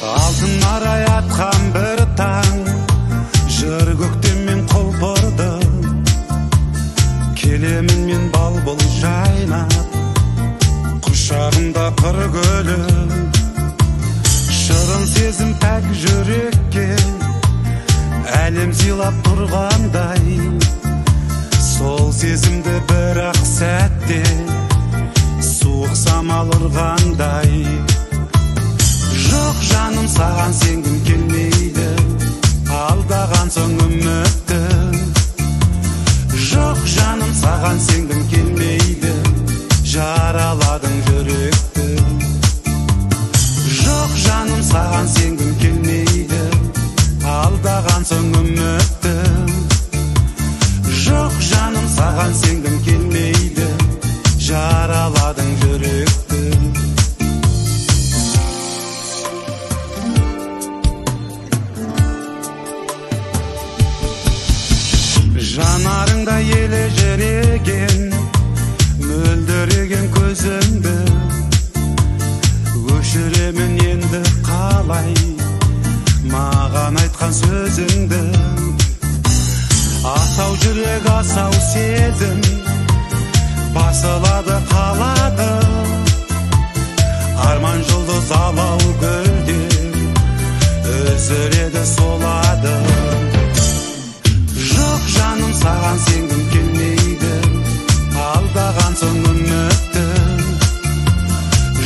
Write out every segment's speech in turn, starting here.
Алтын арай атқан бір таң, жыр көктем мен құлпырды, келемін мен балбұл жайнап, құшағымда қыр гүлі. Шырын сезім пәк жүрекке, әлем сыйлап тұрғандай, сол сезімді бір-ақ сәтте суық самал ұрғандай. Жоқ жаным, саған сенгім келмейді, алдаған соң үмітті. Жоқ жаным, саған сенгім келмейді, жараладың жүректі. Жоқ жаным, саған сенгім келмейді, алдаған соң үмітті. Жоқ жаным, саған сенгім келмейді, жараладың жүректі. Жанарыңда ележіреген, мөлдіреген көзіңді өшіремін енді қалай, маған айтқан сөзіңді. Асау жүрек, асау сезім, басылады қалады, арман жұлдыз алау гүлдер үзіледі солады. Жоқ жаным, саған сенгім келмейді, алдаған соң үмітті.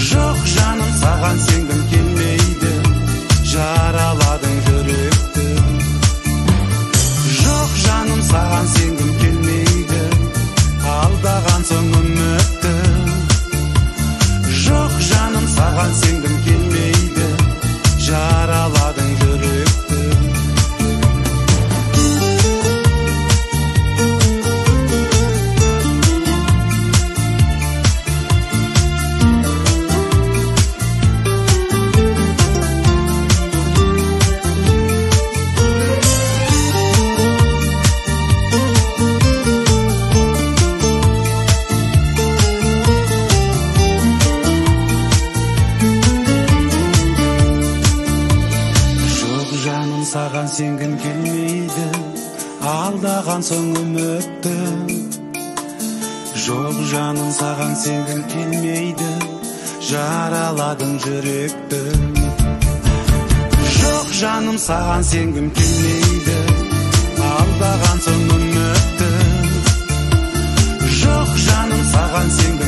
Жоқ жаным, саған сенгім келмейді, жараладың жүректі. Жоқ жаным, саған сенгім келмейді, алдаған соң үмітті. Жоқ жаным, саған сенгім келмейді, жараладың жүректі. Саған сенгім келмейді, алдаған соң үмітті. Жоқ жаным, саған сенгім келмейді, жараладың жүректі. Жоқ жаным, саған сенгім келмейді, алдаған соң үмітті. Жоқ жаным, саған сенгім